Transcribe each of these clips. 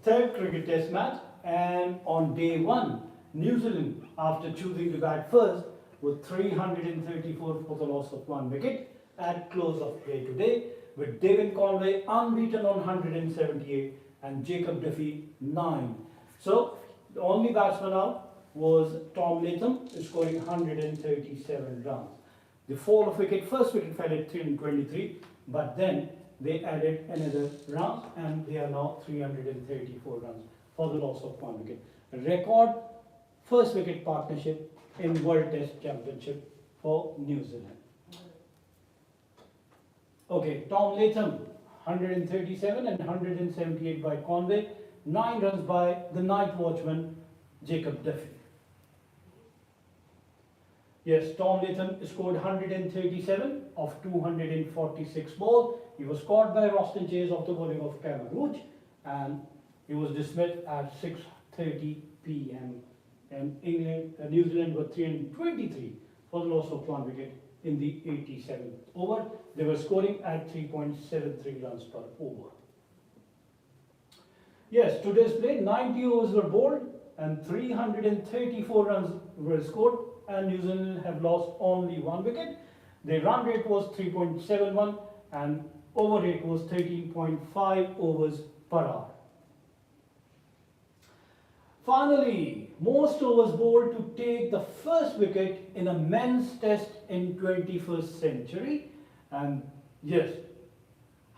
third cricket test match, and on day one, New Zealand, after choosing to bat first, with 334 for the loss of 1 wicket at close of play today, with David Conway unbeaten on 178 and Jacob Duffy 9. So the only batsman out was Tom Latham, scoring 137 runs. The fall of wicket, first wicket fell at 323, but then they added another run and they are now 334 runs for the loss of 1 wicket. A record first wicket partnership in World Test Championship for New Zealand. Okay, Tom Latham 137 and 178 by Conway, 9 runs by the night watchman Jacob Duffy. Yes, Tom Latham scored 137 of 246 balls. He was caught by Roston Chase of the bowling of Cameroon, and he was dismissed at 6:30 p.m. And New Zealand were 323 for the loss of 1 wicket in the 87th over. They were scoring at 3.73 runs per over. Yes, today's play, 90 overs were bowled and 334 runs were scored, and New Zealand have lost only 1 wicket. Their run rate was 3.71 and over rate was 13.5 overs per hour. Finally, most overs bowled to take the first wicket in a men's test in 21st century, and yes,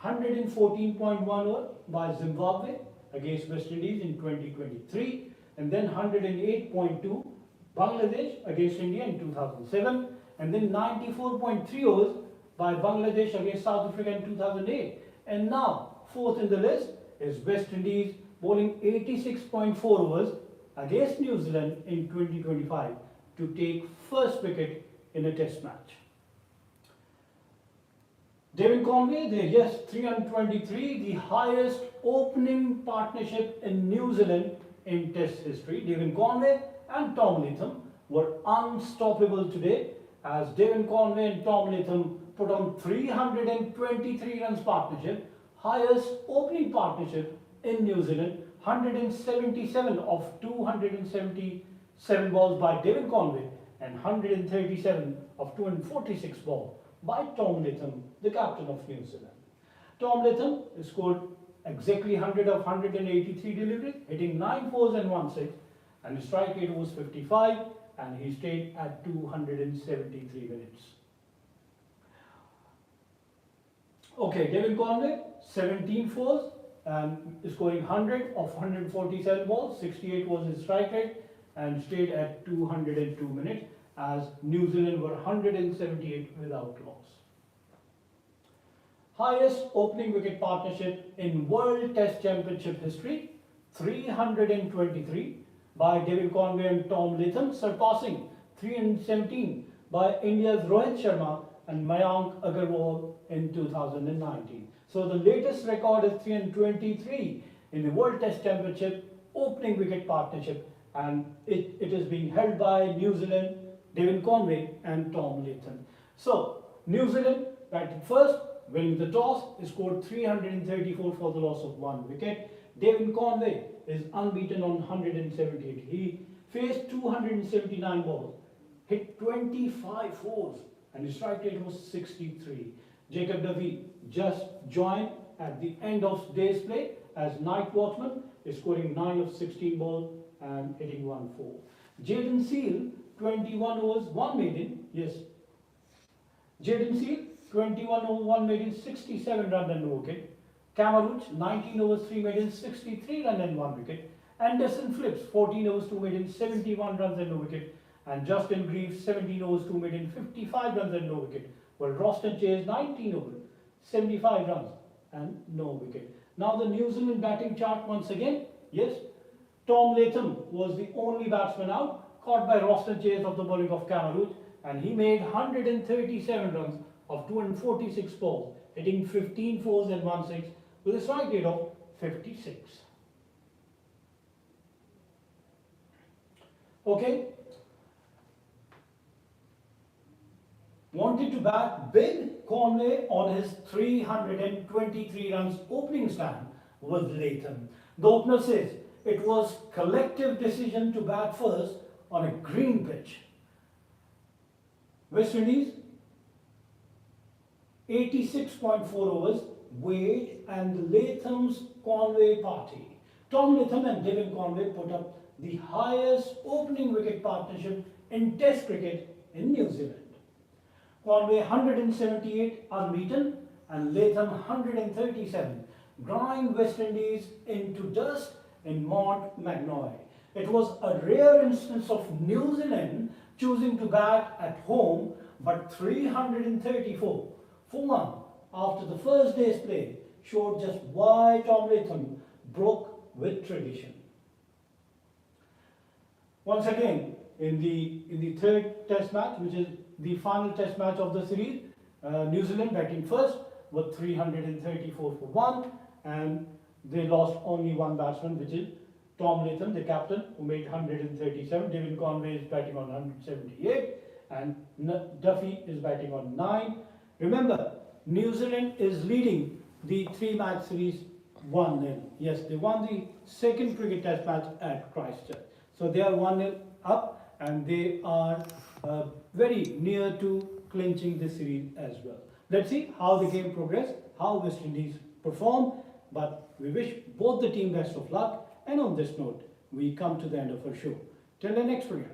114.1 over by Zimbabwe against West Indies in 2023, and then 108.2 Bangladesh against India in 2007, and then 94.3 overs by Bangladesh against South Africa in 2008. And now, fourth in the list is West Indies bowling 86.4 overs against New Zealand in 2025 to take first wicket in a test match. David Conway, yes, 323, the highest opening partnership in New Zealand in test history. David Conway and Tom Latham were unstoppable today, as David Conway and Tom Latham put on 323 runs partnership, highest opening partnership in New Zealand, 177 of 277 balls by David Conway and 137 of 246 balls by Tom Latham, the captain of New Zealand. Tom Latham scored exactly 100 of 183 deliveries, hitting 9 fours and 1 6, and his strike rate was 55, and he stayed at 273 minutes. Okay, David Conway, 17 fours and scoring 100 of 147 balls, 68 was his strike rate, and stayed at 202 minutes, as New Zealand were 178 without loss. Highest opening wicket partnership in World Test Championship history, 323 by David Conway and Tom Latham, surpassing 317 by India's Rohit Sharma and Mayank Agarwal in 2019. So the latest record is 323 in the World Test Championship opening wicket partnership, and it is being held by New Zealand, David Conway and Tom Latham. So New Zealand batted first, winning the toss, scored 334 for the loss of 1 wicket. David Conway is unbeaten on 178. He faced 279 balls, hit 25 fours, and his strike rate was 63. Jacob Duffy just joined at the end of day's play as night watchman, scoring 9 of 16 balls and hitting 1 4. Jaden Seal, 21 overs, 1 maiden. Yes, Jaden Seal, 21 overs, 1 maiden, 67 runs and no wicket. Cameroon, 19 overs, 3 maidens, 63 runs and 1 wicket. Anderson Phillips, 14 overs, 2 maidens, 71 runs and no wicket. And Justin Greaves, 17 overs, 2 maidens, 55 runs and no wicket. While Roston Chase, 19 overs, 75 runs and no wicket. Now the New Zealand batting chart once again. Yes, Tom Latham was the only batsman out, caught by Roston Chase of the bowling of Cameroon, and he made 137 runs of 246 balls, hitting 15 fours and 1 6 with a strike rate of 56. Okay. Wanted to bat big, Conway on his 323 runs opening stand with Latham. The opener says it was collective decision to bat first on a green pitch. West Indies, 86.4 overs, Wade and Latham's Conway party. Tom Latham and Devin Conway put up the highest opening wicket partnership in Test cricket in New Zealand. Conway 178 unbeaten and Latham 137, drawing West Indies into dust in Mount Magnoy. It was a rare instance of New Zealand choosing to bat at home, but 334 for 1 after the first day's play showed just why Tom Latham broke with tradition. Once again, in the third test match, which is the final test match of the series, New Zealand batting first with 334 for 1, and they lost only one batsman, which is Tom Latham, the captain, who made 137. Devin Conway is batting on 178, and Duffy is batting on 9. Remember, New Zealand is leading the 3-match series 1-0. Yes, they won the second cricket test match at Christchurch. So they are 1-0 up, and they are very near to clinching the series as well. Let's see how the game progresses, how West Indies perform, but we wish both the team best of luck. And on this note, we come to the end of our show. Till the next program.